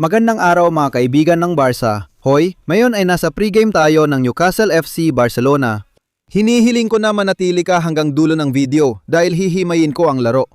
Magandang araw mga kaibigan ng Barca. Hoy, ngayon ay nasa pregame tayo ng Newcastle FC Barcelona. Hinihiling ko na manatili ka hanggang dulo ng video dahil hihimayin ko ang laro.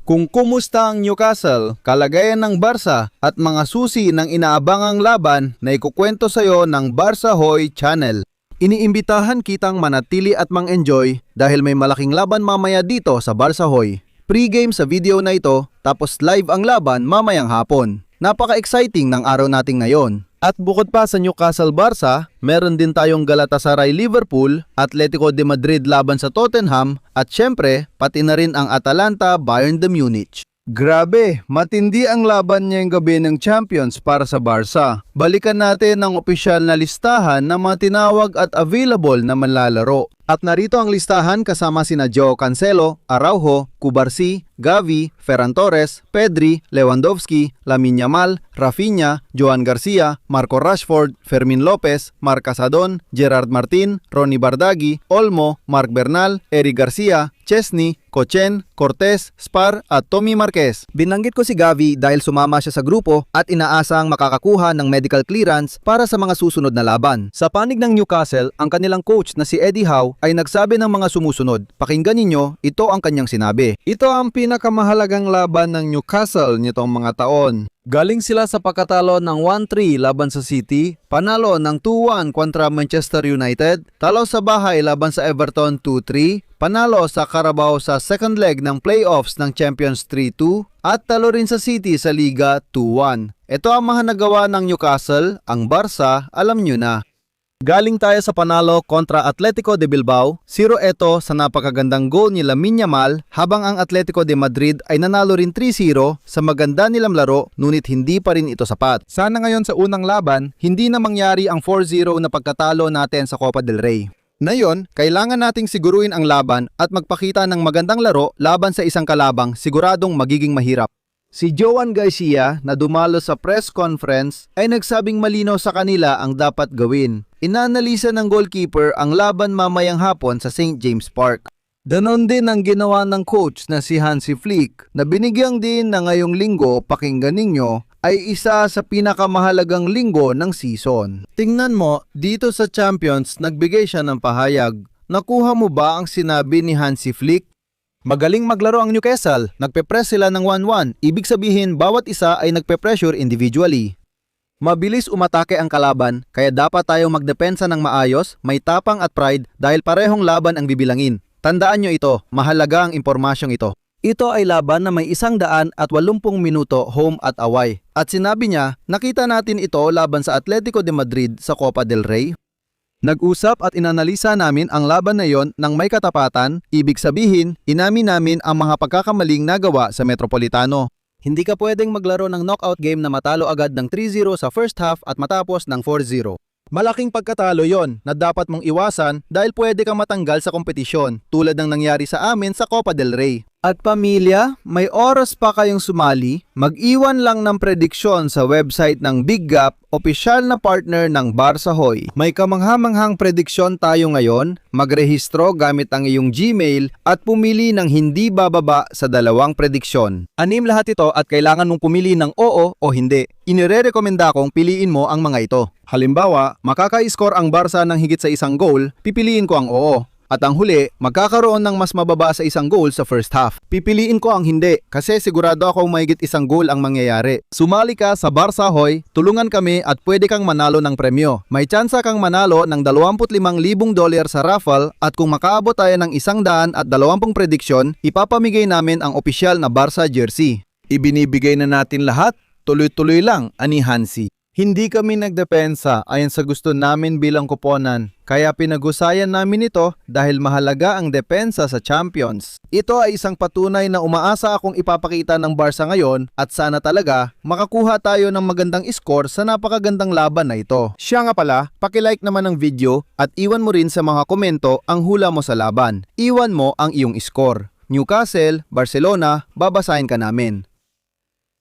Kung kumusta ang Newcastle, kalagayan ng Barca at mga susi ng inaabangang laban na ikukwento sa'yo ng Barca Hoy Channel. Iniimbitahan kitang manatili at mang-enjoy dahil may malaking laban mamaya dito sa Barca Hoy. Pre-game sa video na ito, tapos live ang laban mamayang hapon. Napaka-exciting ng araw nating ngayon. At bukod pa sa Newcastle Barca, meron din tayong Galatasaray Liverpool, Atletico de Madrid laban sa Tottenham, at syempre, pati na rin ang Atalanta Bayern de Munich. Grabe, matindi ang laban ngayong gabi ng Champions para sa Barca. Balikan natin ang opisyal na listahan ng mga tinawag at available na manlalaro. At narito ang listahan kasama sina Joao Cancelo, Araujo, Cubarsí, Gavi, Ferran Torres, Pedri, Lewandowski, Lamine Yamal, Rafinha, Joan Garcia, Marco Rashford, Fermín López, Marc Casadón, Gerard Martín, Ronny Bardaghi, Olmo, Marc Bernal, Eric Garcia, Chesney, Kochen, Cortés, Spar at Tommy Marquez. Binanggit ko si Gavi dahil sumama siya sa grupo at inaasang makakakuha ng medical clearance para sa mga susunod na laban. Sa panig ng Newcastle, ang kanilang coach na si Eddie Howe ay nagsabi ng mga sumusunod. Pakinggan ninyo, ito ang kanyang sinabi. Ito ang pinakamahalagang laban ng Newcastle nitong mga taon. Galing sila sa pagkatalo ng 1-3 laban sa City, panalo ng 2-1 kontra Manchester United, talo sa bahay laban sa Everton 2-3, panalo sa Carabao sa second leg ng playoffs ng Champions 3-2, at talo rin sa City sa Liga 2-1. Ito ang mga nagawa ng Newcastle, ang Barca, alam nyo na. Galing tayo sa panalo kontra Atletico de Bilbao, 0 ito sa napakagandang goal ni Lamine Yamal, habang ang Atletico de Madrid ay nanalo rin 3-0 sa maganda nilang laro, ngunit hindi pa rin ito sapat. Sana ngayon sa unang laban, hindi na mangyari ang 4-0 na pagkatalo natin sa Copa del Rey. Ngayon, kailangan nating siguruin ang laban at magpakita ng magandang laro laban sa isang kalabang siguradong magiging mahirap. Si Joan Garcia na dumalo sa press conference ay nagsabing malinaw sa kanila ang dapat gawin. Inanalisa ng goalkeeper ang laban mamayang hapon sa St. James Park. Ganon din ang ginawa ng coach na si Hansi Flick na binigyang din na ngayong linggo, pakinggan ninyo, ay isa sa pinakamahalagang linggo ng season. Tingnan mo, dito sa Champions nagbigay siya ng pahayag. Nakuha mo ba ang sinabi ni Hansi Flick? Magaling maglaro ang Newcastle, nagpe-press sila ng 1-1, ibig sabihin bawat isa ay nagpe-pressure individually. Mabilis umatake ang kalaban, kaya dapat tayong magdepensa ng maayos, may tapang at pride dahil parehong laban ang bibilangin. Tandaan nyo ito, mahalaga ang impormasyong ito. Ito ay laban na may 180 minuto home at away. At sinabi niya, nakita natin ito laban sa Atletico de Madrid sa Copa del Rey. Nag-usap at inanalisa namin ang laban na yon ng may katapatan, ibig sabihin, inamin namin ang mga pagkakamaling nagawa sa Metropolitano. Hindi ka pwedeng maglaro ng knockout game na matalo agad ng 3-0 sa first half at matapos ng 4-0. Malaking pagkatalo yon na dapat mong iwasan dahil pwede kang matanggal sa kompetisyon tulad ng nangyari sa amin sa Copa del Rey. At pamilya, may oras pa kayong sumali, mag-iwan lang ng prediksyon sa website ng Big Gap, opisyal na partner ng Barca Hoy. May kamanghamanghang prediksyon tayo ngayon, magrehistro gamit ang iyong Gmail at pumili ng hindi bababa sa 2 prediksyon. Anim lahat ito at kailangan mong pumili ng oo o hindi. Inirerekomenda kong piliin mo ang mga ito. Halimbawa, makaka-score ang Barca ng higit sa 1 goal, pipiliin ko ang oo. At ang huli, magkakaroon ng mas mababa sa 1 goal sa first half. Pipiliin ko ang hindi kasi sigurado akong mahigit 1 goal ang mangyayari. Sumali ka sa Barca Hoy, tulungan kami at pwede kang manalo ng premyo. May tsansa kang manalo ng $25,000 sa raffle at kung makaabot tayo ng 120 prediksyon, ipapamigay namin ang opisyal na Barca jersey. Ibinibigay na natin lahat, tuloy-tuloy lang, ani Hansi. Hindi kami nagdepensa ayon sa gusto namin bilang koponan, kaya pinag-usayan namin ito dahil mahalaga ang depensa sa Champions. Ito ay isang patunay na umaasa akong ipapakita ng Barca ngayon at sana talaga makakuha tayo ng magandang score sa napakagandang laban na ito. Siya nga pala, paki-like naman ng video at iwan mo rin sa mga komento ang hula mo sa laban. Iwan mo ang iyong score. Newcastle, Barcelona, babasahin ka namin.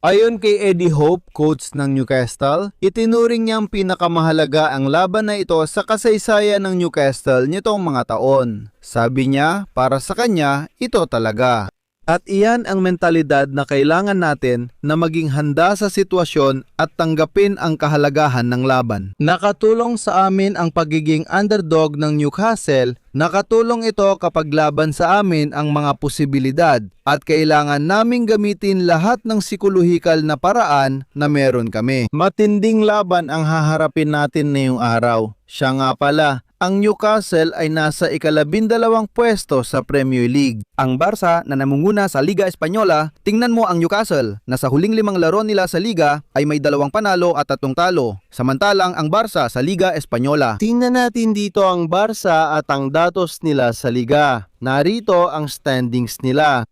Ayon kay Eddie Howe, coach ng Newcastle, itinuring niyang pinakamahalaga ang laban na ito sa kasaysayan ng Newcastle nitong mga taon. Sabi niya, para sa kanya, ito talaga. At iyan ang mentalidad na kailangan natin na maging handa sa sitwasyon at tanggapin ang kahalagahan ng laban. Nakatulong sa amin ang pagiging underdog ng Newcastle. Nakatulong ito kapag laban sa amin ang mga posibilidad at kailangan naming gamitin lahat ng psikolohikal na paraan na meron kami. Matinding laban ang haharapin natin ngayong araw. Siya nga pala, ang Newcastle ay nasa ika-12 pwesto sa Premier League. Ang Barca na namunguna sa Liga Espanyola, tingnan mo ang Newcastle na sa huling 5 laro nila sa Liga ay may 2 panalo at 3 talo. Samantalang ang Barca sa Liga Espanyola. Tingnan natin dito ang Barca at ang datos nila sa Liga. Narito ang standings nila.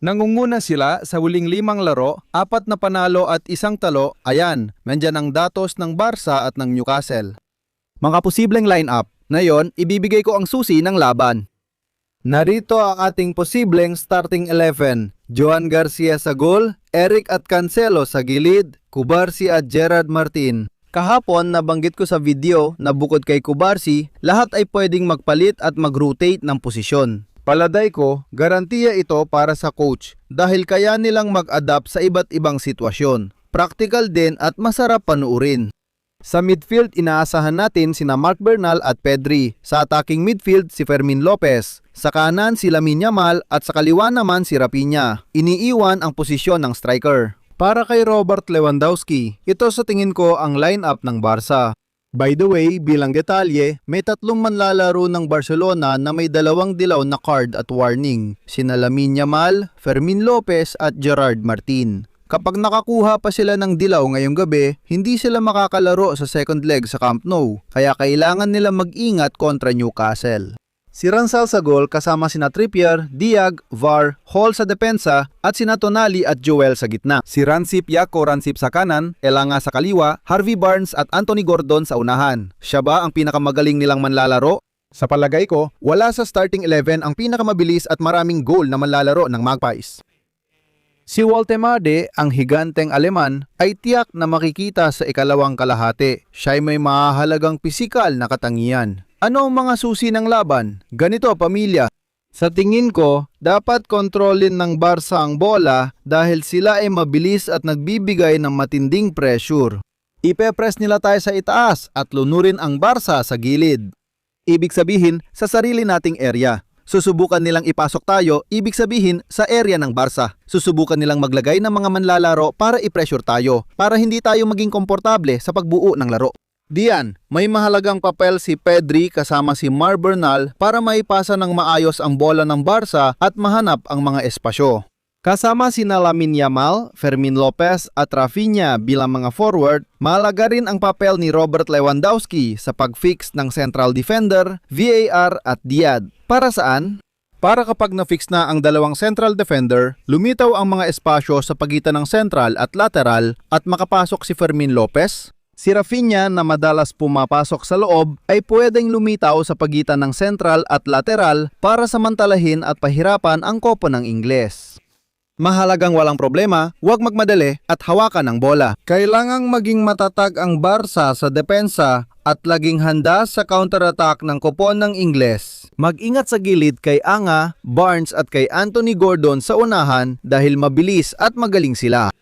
Nangunguna sila sa huling 5 laro, 4 na panalo at 1 talo. Ayan, nandyan ang datos ng Barca at ng Newcastle. Mga posibleng lineup. Ngayon, ibibigay ko ang susi ng laban. Narito ang ating posibleng starting 11. Johan Garcia sa goal, Eric at Cancelo sa gilid, Cubarsí at Gerard Martin. Kahapon nabanggit ko sa video na bukod kay Cubarsí, lahat ay pwedeng magpalit at mag-rotate ng posisyon. Paladay ko, garantiya ito para sa coach dahil kaya nilang mag-adapt sa iba't ibang sitwasyon. Practical din at masarap panuurin. Sa midfield, inaasahan natin sina Marc Bernal at Pedri. Sa attacking midfield, si Fermin Lopez. Sa kanan, si Lamine Yamal at sa kaliwa naman si Rafinha. Iniiwan ang posisyon ng striker. Para kay Robert Lewandowski, ito sa tingin ko ang lineup ng Barca. By the way, bilang detalye, may 3 manlalaro ng Barcelona na may 2 dilaw na card at warning. Sina Lamine Yamal, Fermin Lopez at Gerard Martin. Kapag nakakuha pa sila ng dilaw ngayong gabi, hindi sila makakalaro sa second leg sa Camp Nou, kaya kailangan nila mag-ingat kontra Newcastle. Si Ransal sa goal kasama sina Trippier, Diag, VAR, Hall sa depensa at sina Tonali at Joel sa gitna. Si Ransip sa kanan, Elanga sa kaliwa, Harvey Barnes at Anthony Gordon sa unahan. Siya ba ang pinakamagaling nilang manlalaro? Sa palagay ko, wala sa starting 11 ang pinakamabilis at maraming goal na manlalaro ng Magpies. Si Woltemade, ang higanteng Aleman, ay tiyak na makikita sa ikalawang kalahati. Siya ay may mahalagang pisikal na katangian. Ano ang mga susi ng laban? Ganito, pamilya. Sa tingin ko, dapat kontrolin ng Barca ang bola dahil sila ay mabilis at nagbibigay ng matinding pressure. Ipe-press nila tayo sa itaas at lunurin ang Barca sa gilid. Ibig sabihin, sa sarili nating area. Susubukan nilang ipasok tayo, ibig sabihin sa area ng Barca. Susubukan nilang maglagay ng mga manlalaro para i-pressure tayo, para hindi tayo maging komportable sa pagbuo ng laro. Diyan, may mahalagang papel si Pedri kasama si Marc Bernal para maipasa ng maayos ang bola ng Barca at mahanap ang mga espasyo. Kasama sina Lamine Yamal, Fermin Lopez at Rafinha bilang mga forward, mahalaga rin ang papel ni Robert Lewandowski sa pag-fix ng central defender, VAR at Diad. Para saan? Para kapag na-fix na ang 2 central defender, lumitaw ang mga espasyo sa pagitan ng central at lateral at makapasok si Fermin Lopez. Si Rafinha na madalas pumapasok sa loob ay pwedeng lumitaw sa pagitan ng central at lateral para samantalahin at pahirapan ang kopo ng Ingles. Mahalagang walang problema, huwag magmadali at hawakan ang bola. Kailangang maging matatag ang Barca sa depensa at laging handa sa counter-attack ng kopon ng Ingles. Mag-ingat sa gilid kay Anga, Barnes at kay Anthony Gordon sa unahan dahil mabilis at magaling sila.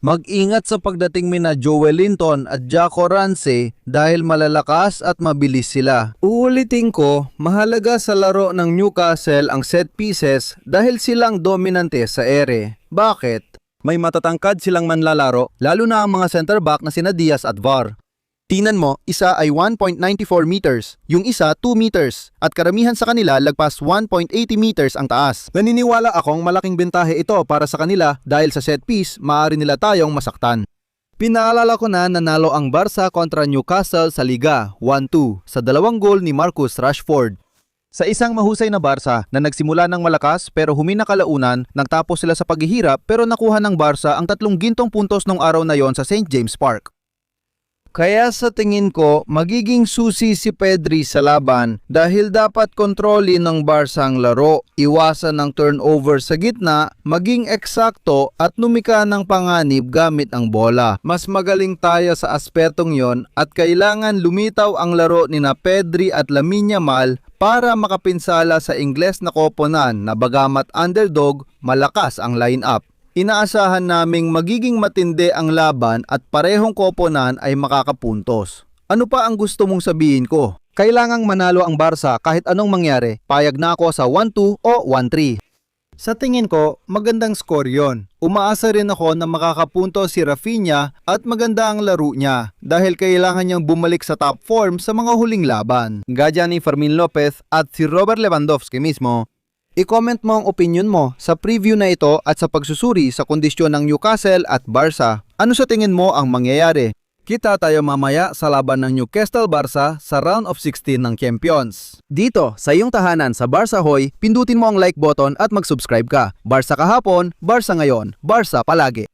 Mag-ingat sa pagdating mina Joelinton at Jaco Rance dahil malalakas at mabilis sila. Uulitin ko, mahalaga sa laro ng Newcastle ang set pieces dahil silang dominante sa ere. Bakit? May matatangkad silang manlalaro, lalo na ang mga center back na sina Diaz at VAR. Tingnan mo, isa ay 1.94 meters, yung isa 2 meters, at karamihan sa kanila lagpas 1.80 meters ang taas. Naniniwala akong malaking bentahe ito para sa kanila dahil sa set piece, maaari nila tayong masaktan. Pinaalala ko na nanalo ang Barca kontra Newcastle sa Liga, 1-2, sa 2 goal ni Marcus Rashford. Sa isang mahusay na Barca na nagsimula ng malakas pero humina kalaunan, nagtapos sila sa paghihirap pero nakuha ng Barca ang 3 gintong puntos nung araw na yon sa St. James Park. Kaya sa tingin ko, magiging susi si Pedri sa laban dahil dapat kontrolin ng Barca ang laro, iwasan ng turnover sa gitna, maging eksakto at lumika ng panganib gamit ang bola. Mas magaling tayo sa aspetong yon at kailangan lumitaw ang laro ni na Pedri at Lamine Yamal para makapinsala sa Ingles na koponan na bagamat underdog, malakas ang lineup. Inaasahan naming magiging matindi ang laban at parehong koponan ay makakapuntos. Ano pa ang gusto mong sabihin ko? Kailangang manalo ang Barca kahit anong mangyari. Payag na ako sa 1-2 o 1-3. Sa tingin ko, magandang score yon. Umaasa rin ako na makakapunto si Rafinha at maganda ang laro niya dahil kailangan niyang bumalik sa top form sa mga huling laban. Gaya ni Fermin Lopez at si Robert Lewandowski mismo. I-comment mo ang opinion mo sa preview na ito at sa pagsusuri sa kondisyon ng Newcastle at Barca. Ano sa tingin mo ang mangyayari? Kita tayo mamaya sa laban ng Newcastle-Barca sa round of 16 ng Champions. Dito, sa iyong tahanan sa Barca Hoy, pindutin mo ang like button at mag-subscribe ka. Barca kahapon, Barca ngayon, Barca palagi.